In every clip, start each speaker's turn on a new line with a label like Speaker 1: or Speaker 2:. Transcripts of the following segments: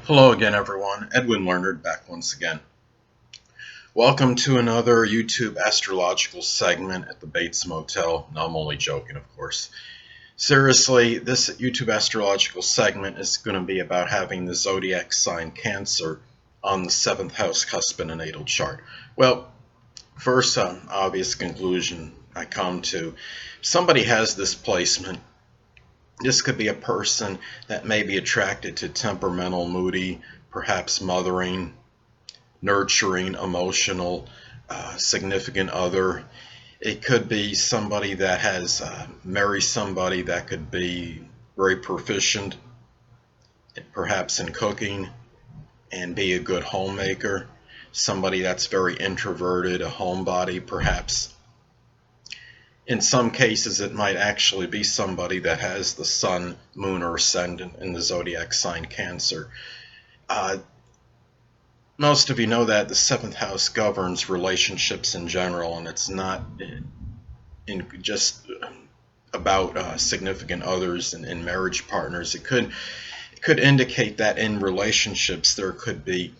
Speaker 1: Hello again, everyone. Edwin Learnard back once again. Welcome to another YouTube astrological segment at the Bates Motel. No, I'm only joking, of course. Seriously, this YouTube astrological segment is going to be about having the zodiac sign Cancer on the 7th house cusp in a natal chart. Well, first obvious conclusion I come to, if somebody has this placement, this could be a person that may be attracted to temperamental, moody, perhaps mothering, nurturing, emotional, significant other. It could be somebody that has married somebody that could be very proficient, perhaps in cooking, and be a good homemaker. Somebody that's very introverted, a homebody, perhaps. In some cases, it might actually be somebody that has the sun, moon, or ascendant in the zodiac sign Cancer. Most of you know that the 7th house governs relationships in general, and it's not in just about significant others and marriage partners. It could indicate that in relationships there could be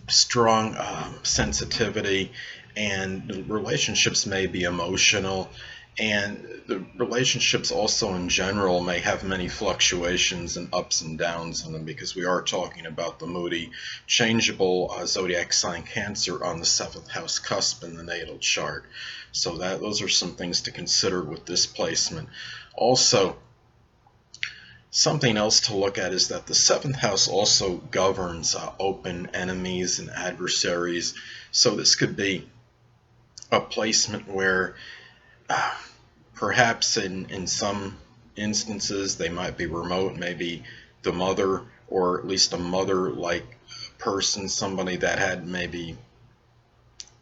Speaker 1: strong sensitivity, and relationships may be emotional, and the relationships also in general may have many fluctuations and ups and downs in them, because we are talking about the moody, changeable zodiac sign Cancer on the 7th house cusp in the natal chart. So those are some things to consider with this placement. Also, something else to look at is that the 7th house also governs open enemies and adversaries. So this could be a placement where perhaps in some instances they might be remote, maybe the mother, or at least a mother-like person, somebody that had maybe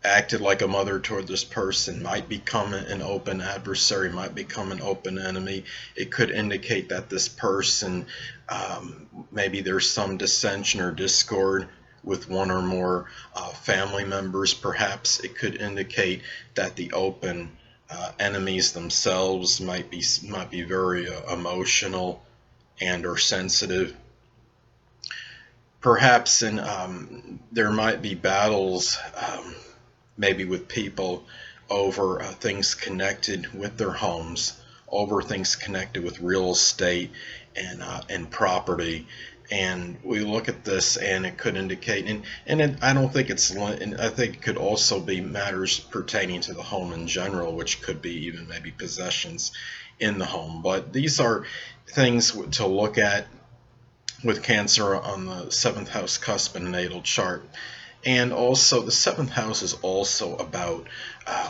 Speaker 1: acted like a mother toward this person, might become an open adversary, might become an open enemy. It could indicate that this person, maybe there's some dissension or discord with one or more family members. Perhaps it could indicate that the open enemies themselves might be very emotional and or sensitive. Perhaps there might be battles, maybe with people over things connected with their homes, over things connected with real estate and property. And we look at this, and it could indicate, I don't think I think it could also be matters pertaining to the home in general, which could be even maybe possessions in the home. But these are things to look at with Cancer on the 7th house cusp in a natal chart. And also, the 7th house is also about,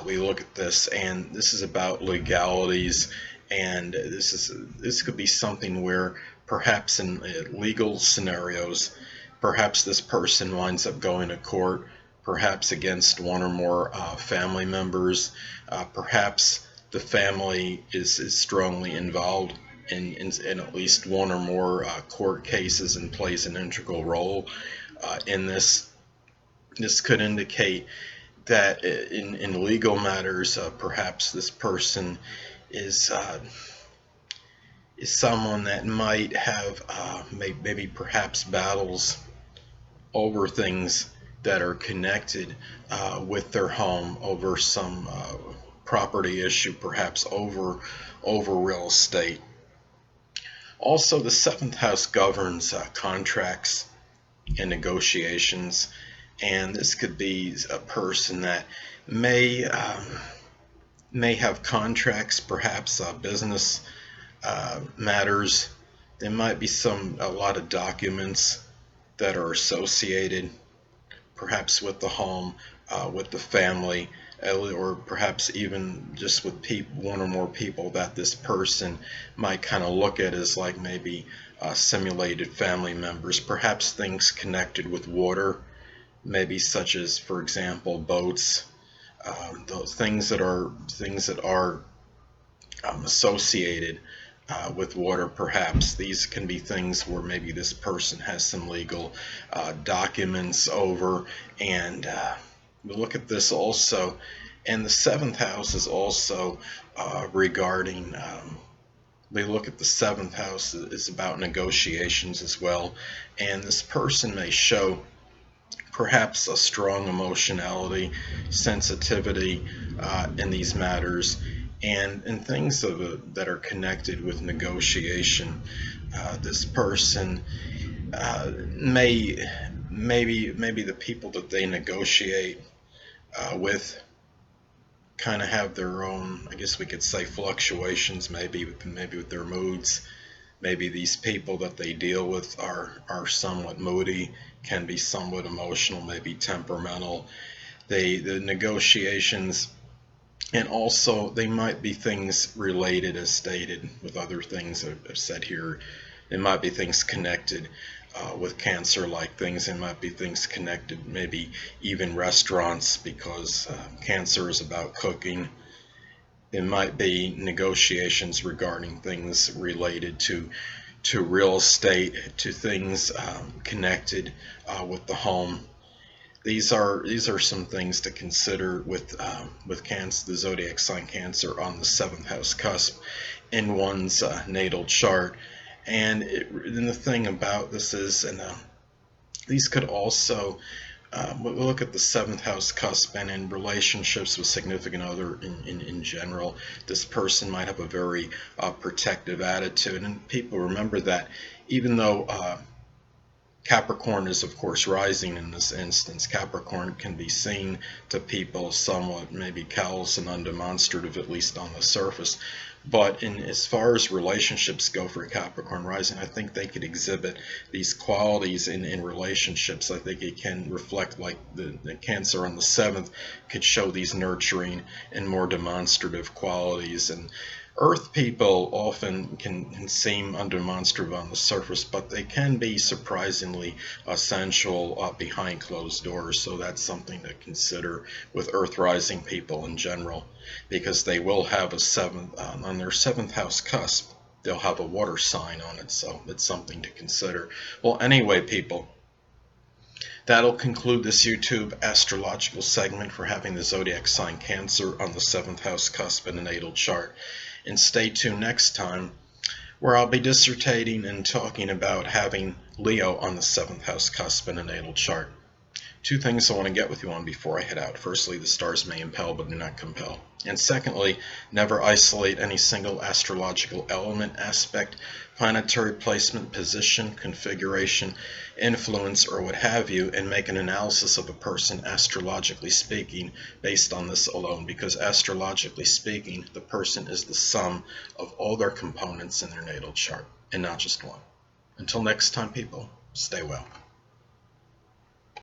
Speaker 1: we look at this, and this is about legalities, and this could be something where perhaps in legal scenarios, perhaps this person winds up going to court, perhaps against one or more family members. Perhaps the family is strongly involved in at least one or more court cases and plays an integral role in this. This could indicate that in legal matters, perhaps this person is someone that might have maybe perhaps battles over things that are connected with their home, over some property issue, perhaps over real estate. Also, the 7th house governs contracts and negotiations, and this could be a person that may have contracts, perhaps business matters. There might be a lot of documents that are associated, perhaps with the home, with the family, or perhaps even just with one or more people that this person might kind of look at as like maybe simulated family members. Perhaps things connected with water, maybe such as, for example, boats, those things that are associated with water. Perhaps these can be things where maybe this person has some legal documents over, and we look at this also. And the 7th house is also regarding we look at the seventh house is about negotiations as well, and this person may show perhaps a strong emotionality, sensitivity in these matters, and things that are connected with negotiation. This person maybe the people that they negotiate with kind of have their own, I guess we could say, fluctuations, maybe with their moods. Maybe these people that they deal with are somewhat moody, can be somewhat emotional, maybe temperamental. The negotiations, and also they might be things related, as stated with other things I've said here. It might be things connected with cancer like things. It might be things connected, maybe even restaurants, because cancer is about cooking. It might be negotiations regarding things related to real estate, to things connected with the home. These are some things to consider with Cancer, the zodiac sign Cancer on the seventh house cusp in one's natal chart. And the thing about this is, and these could also we'll look at the seventh house cusp, and in relationships with significant other in general, this person might have a very protective attitude. And people remember that even though Capricorn is of course rising in this instance, Capricorn can be seen to people somewhat maybe callous and undemonstrative, at least on the surface. But as far as relationships go for Capricorn rising, I think they could exhibit these qualities in relationships. I think it can reflect, like the Cancer on the seventh could show these nurturing and more demonstrative qualities. And Earth people often can seem undemonstrative on the surface, but they can be surprisingly sensual behind closed doors. So that's something to consider with Earth rising people in general, because they will have a seventh on their seventh house cusp. They'll have a water sign on it, so it's something to consider. Well, anyway, people, that'll conclude this YouTube astrological segment for having the zodiac sign Cancer on the seventh house cusp in a natal chart. And stay tuned next time, where I'll be dissertating and talking about having Leo on the seventh house cusp in a natal chart. Two things I want to get with you on before I head out. Firstly, the stars may impel but do not compel. And secondly, never isolate any single astrological element, aspect, planetary placement, position, configuration, influence, or what have you, and make an analysis of a person astrologically speaking based on this alone, because astrologically speaking, the person is the sum of all their components in their natal chart, and not just one. Until next time, people, stay well.